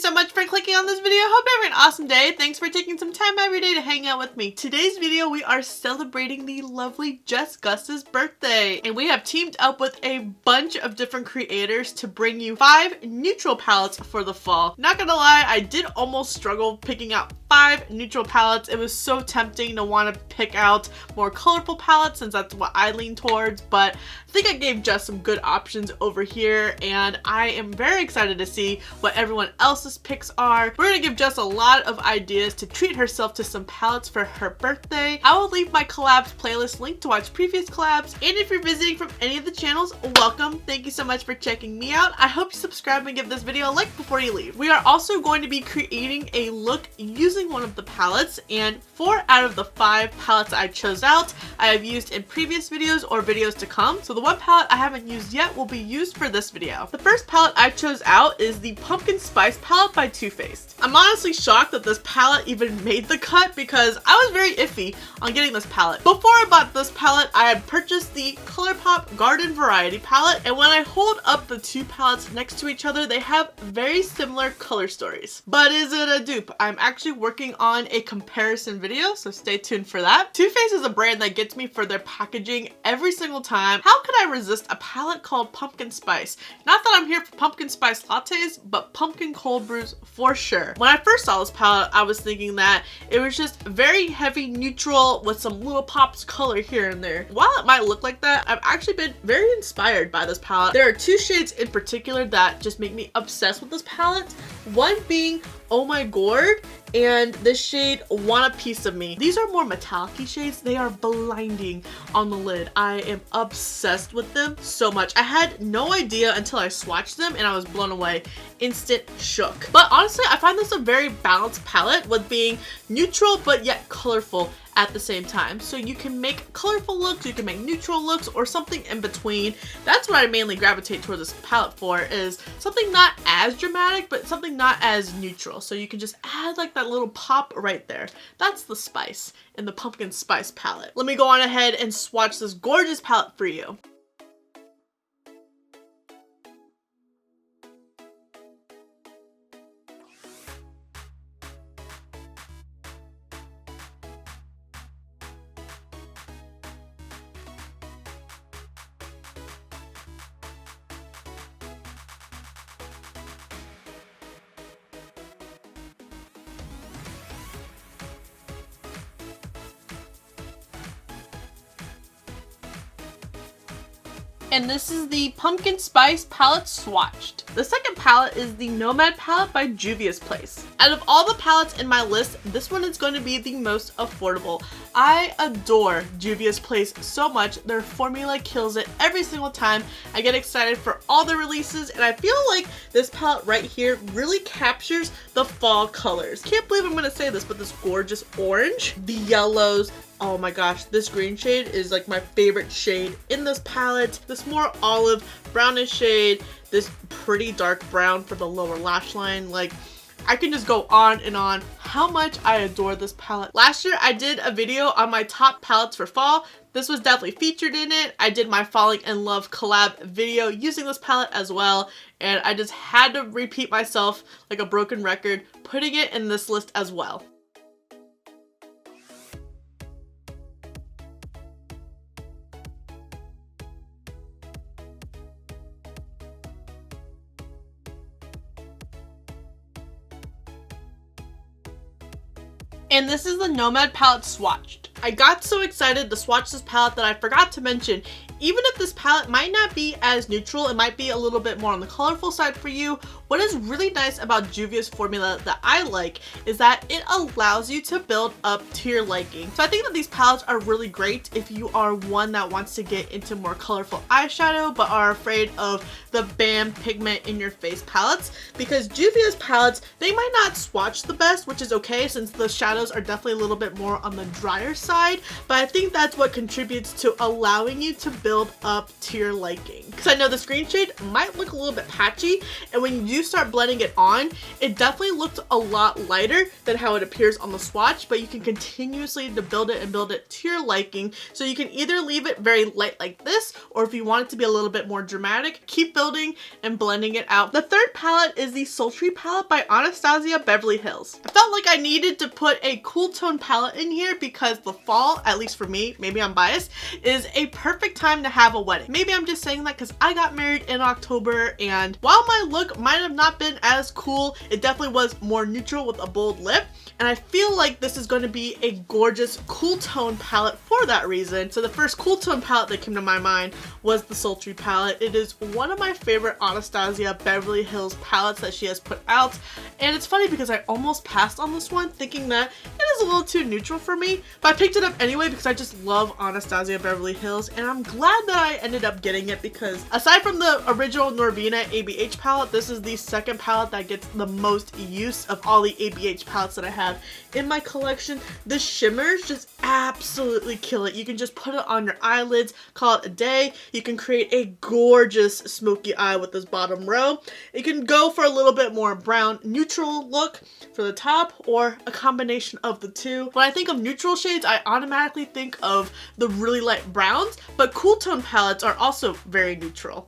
so much for clicking on this video. Hope you're having an awesome day. Thanks for taking some time every day to hang out with me. Today's video, we are celebrating the lovely Jess Gus's birthday. And we have teamed up with a bunch of different creators to bring you 5 neutral palettes for the fall. Not gonna lie, I did almost struggle picking out 5 neutral palettes. It was so tempting to want to pick out more colorful palettes since that's what I lean towards, but I think I gave Jess some good options over here, and I am very excited to see what everyone else's picks are. We're gonna give Jess a lot of ideas to treat herself to some palettes for her birthday. I will leave my collabs playlist link to watch previous collabs, and if you're visiting from any of the channels, welcome. Thank you so much for checking me out. I hope you subscribe and give this video a like before you leave. We are also going to be creating a look using one of the palettes, and 4 out of the 5 palettes I chose out I have used in previous videos or videos to come. So the one palette I haven't used yet will be used for this video. The first palette I chose out is the Pumpkin Spice palette by Too Faced. I'm honestly shocked that this palette even made the cut because I was very iffy on getting this palette. Before I bought this palette, I had purchased the ColourPop Garden Variety palette, and when I hold up the 2 palettes next to each other, they have very similar color stories. But is it a dupe? I'm actually working on a comparison video, so stay tuned for that. Too Faced is a brand that gets me for their packaging every single time. How could I resist a palette called Pumpkin Spice? Not that I'm here for pumpkin spice lattes, but pumpkin cold brews for sure. When I first saw this palette, I was thinking that it was just very heavy neutral with some little pops color here and there. While it might look like that, I've actually been very inspired by this palette. There are 2 shades in particular that just make me obsessed with this palette. One being Oh My Gourd, and this shade Want a Piece of Me. These are more metallic-y shades. They are blinding on the lid. I am obsessed with them so much. I had no idea until I swatched them and I was blown away. Instant shook. But honestly, I find this a very balanced palette with being neutral but yet colorful at the same time. So you can make colorful looks, you can make neutral looks, or something in between. That's what I mainly gravitate toward this palette for, is something not as dramatic but something not as neutral. So you can just add like that little pop right there. That's the spice in the Pumpkin Spice palette. Let me go on ahead and swatch this gorgeous palette for you. And this is the Pumpkin Spice palette swatched. The second palette is the Nomad Palette by Juvia's Place. Out of all the palettes in my list, this one is going to be the most affordable. I adore Juvia's Place so much. Their formula kills it every single time. I get excited for all the releases, and I feel like this palette right here really captures the fall colors. Can't believe I'm going to say this, but this gorgeous orange, the yellows, oh my gosh, this green shade is like my favorite shade in this palette. This more olive brownish shade, this pretty dark brown for the lower lash line. Like, I can just go on and on how much I adore this palette. Last year I did a video on my top palettes for fall. This was definitely featured in it. I did my Falling in Love collab video using this palette as well, and I just had to repeat myself like a broken record, putting it in this list as well. And this is the Nomad Palette swatched. I got so excited to swatch this palette that I forgot to mention, even if this palette might not be as neutral, it might be a little bit more on the colorful side for you, what is really nice about Juvia's formula that I like is that it allows you to build up to your liking. So I think that these palettes are really great if you are one that wants to get into more colorful eyeshadow but are afraid of the BAM pigment in your face palettes, because Juvia's palettes, they might not swatch the best, which is okay since the shadows are definitely a little bit more on the drier side. side, but I think that's what contributes to allowing you to build up to your liking. Because I know the screen shade might look a little bit patchy, and when you start blending it on, it definitely looks a lot lighter than how it appears on the swatch, but you can continuously build it and build it to your liking. So you can either leave it very light like this, or if you want it to be a little bit more dramatic, keep building and blending it out. The third palette is the Sultry Palette by Anastasia Beverly Hills. I felt like I needed to put a cool tone palette in here because the fall, at least for me, maybe I'm biased, is a perfect time to have a wedding. Maybe I'm just saying that because I got married in October, and while my look might have not been as cool, it definitely was more neutral with a bold lip. And I feel like this is going to be a gorgeous cool tone palette for that reason. So the first cool tone palette that came to my mind was the Sultry palette. It is one of my favorite Anastasia Beverly Hills palettes that she has put out. And it's funny because I almost passed on this one thinking that it is a little too neutral for me, but I picked it up anyway because I just love Anastasia Beverly Hills, and I'm glad that I ended up getting it because aside from the original Norvina ABH palette, this is the second palette that gets the most use of all the ABH palettes that I have in my collection. The shimmers just absolutely kill it. You can just put it on your eyelids, call it a day. You can create a gorgeous smoky eye with this bottom row. You can go for a little bit more brown neutral look for the top, or a combination of the two. When I think of neutral shades, I automatically think of the really light browns, but cool tone palettes are also very neutral.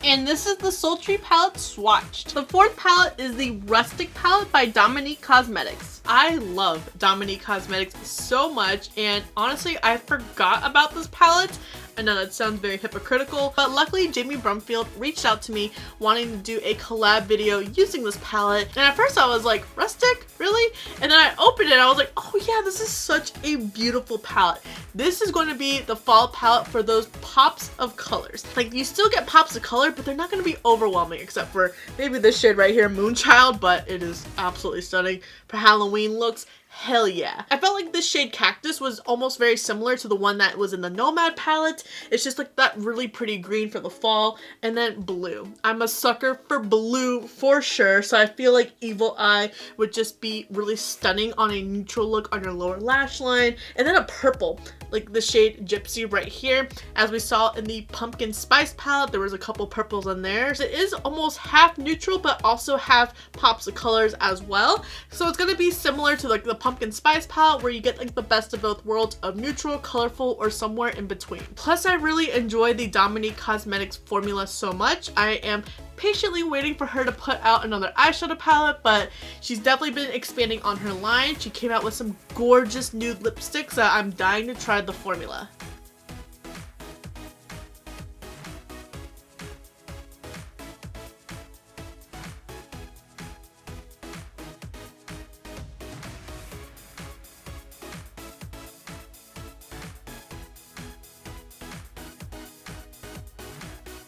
And this is the Sultry Palette swatched. The fourth palette is the Rustic Palette by Dominique Cosmetics. I love Dominique Cosmetics so much, and honestly, I forgot about this palette. I know that sounds very hypocritical, but luckily Jamie Brumfield reached out to me wanting to do a collab video using this palette. And at first I was like, Rustic? Really? And then I opened it and I was like, oh yeah, this is such a beautiful palette. This is going to be the fall palette for those pops of colors. Like, you still get pops of color, but they're not going to be overwhelming, except for maybe this shade right here, Moonchild, but it is absolutely stunning for Halloween looks. Hell yeah. I felt like this shade Cactus was almost very similar to the one that was in the Nomad palette. It's just like that really pretty green for the fall, and then blue. I'm a sucker for blue for sure, so I feel like Evil Eye would just be really stunning on a neutral look on your lower lash line. And then a purple, like the shade Gypsy right here. As we saw in the Pumpkin Spice palette, there was a couple purples in there. So it is almost half neutral, but also have pops of colors as well. So it's going to be similar to like the Pumpkin Spice palette, where you get like the best of both worlds of neutral, colorful, or somewhere in between. Plus, I really enjoy the Dominique Cosmetics formula so much. I am patiently waiting for her to put out another eyeshadow palette, but she's definitely been expanding on her line. She came out with some gorgeous nude lipsticks that I'm dying to try the formula.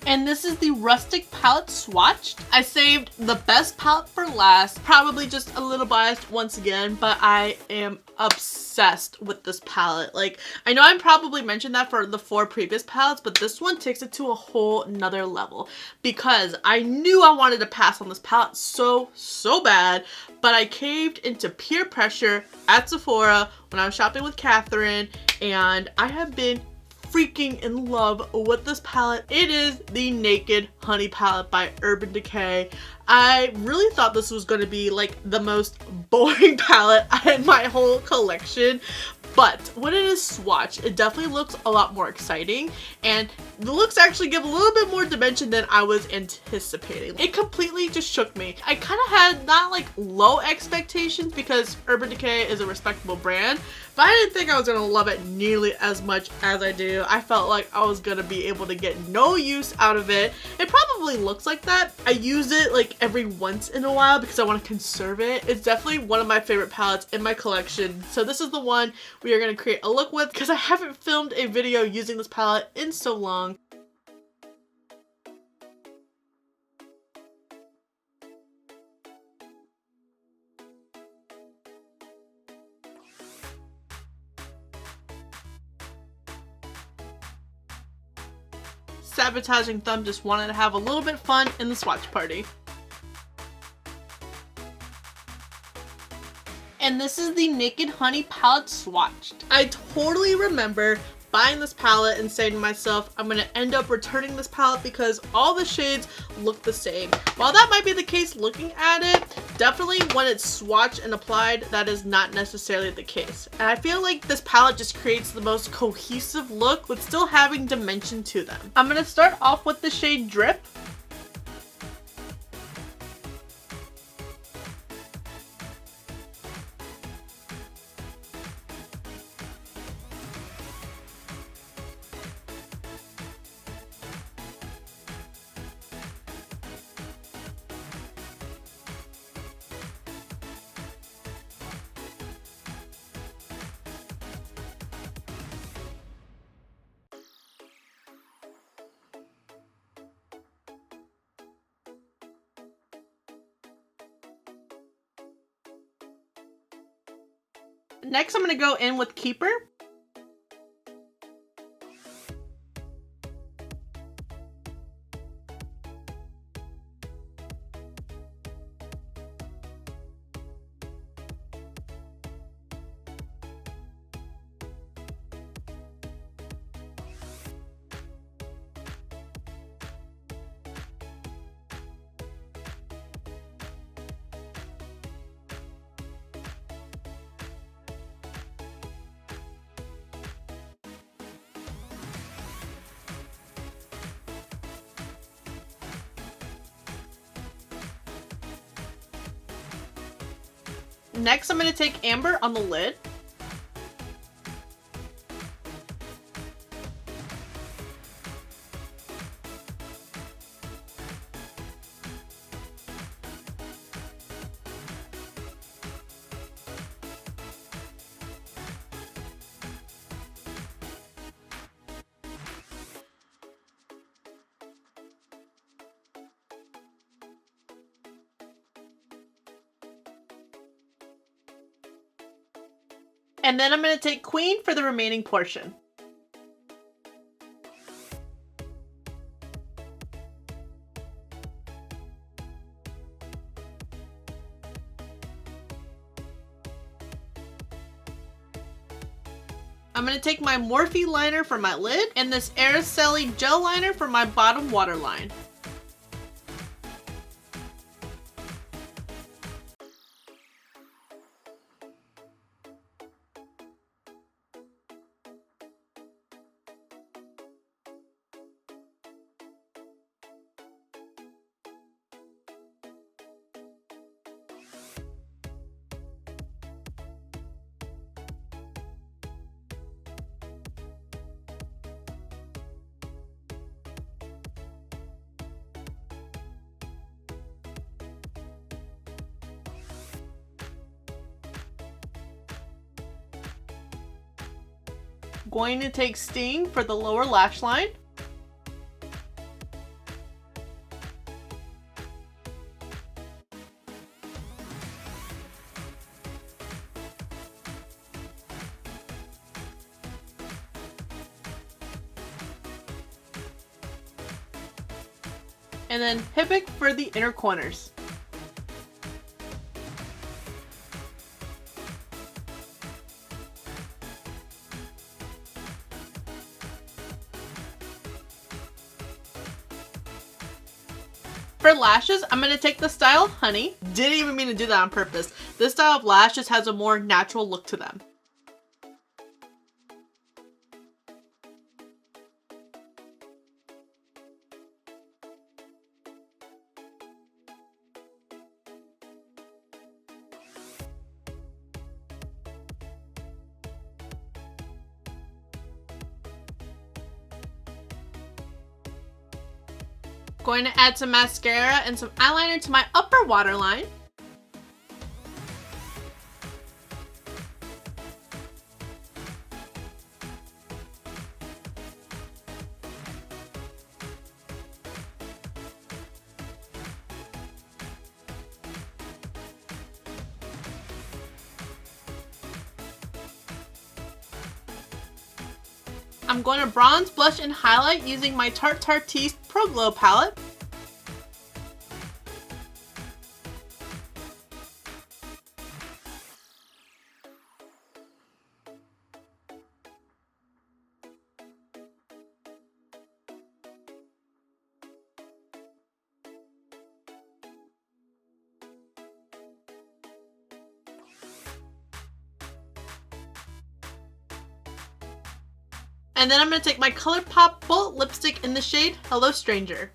And this is the Rustic Palette swatched. I saved the best palette for last. Probably just a little biased once again, but I am obsessed with this palette. Like, I know I probably mentioned that for the 4 previous palettes, but this one takes it to a whole nother level because I knew I wanted to pass on this palette so bad, but I caved into peer pressure at Sephora when I was shopping with Catherine, and I have been freaking in love with this palette. It is the Naked Honey palette by Urban Decay. I really thought this was going to be like the most boring palette in my whole collection, but when it is swatched, it definitely looks a lot more exciting, and the looks actually give a little bit more dimension than I was anticipating. It completely just shook me. I kind of had not like low expectations because Urban Decay is a respectable brand, but I didn't think I was going to love it nearly as much as I do. I felt like I was going to be able to get no use out of it. It probably looks like that. I use it like every once in a while because I want to conserve it. It's definitely one of my favorite palettes in my collection. So this is the one we are going to create a look with because I haven't filmed a video using this palette in so long. sabotaging thumb just wanted to have a little bit of fun in the swatch party. And this is the Naked Honey palette swatched. I totally remember buying this palette and saying to myself, I'm gonna end up returning this palette because all the shades look the same. While that might be the case looking at it, definitely when it's swatched and applied, that is not necessarily the case. And I feel like this palette just creates the most cohesive look with still having dimension to them. I'm gonna start off with the shade Drip. Next, I'm going to go in with Keeper. Next, I'm going to take Amber on the lid. And then I'm going to take Queen for the remaining portion. I'm going to take my Morphe liner for my lid and this Araceli gel liner for my bottom waterline. Going to take Sting for the lower lash line. And then Hippic for the inner corners. For lashes, I'm going to take the style Honey. Didn't even mean to do that on purpose. This style of lashes has a more natural look to them. Going to add some mascara and some eyeliner to my upper waterline. I'm going to bronze, blush, and highlight using my Tarte Tartiste Pro Glow palette. And then I'm going to take my ColourPop Bullet lipstick in the shade Hello Stranger.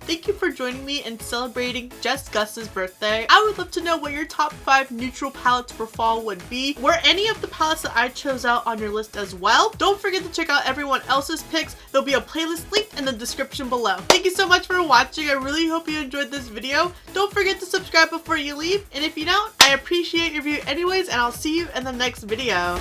Thank you for joining me in celebrating Jess Gus's birthday. I would love to know what your top 5 neutral palettes for fall would be. Were any of the palettes that I chose out on your list as well? Don't forget to check out everyone else's picks. There'll be a playlist linked in the description below. Thank you so much for watching. I really hope you enjoyed this video. Don't forget to subscribe before you leave. And if you don't, I appreciate your view anyways, and I'll see you in the next video.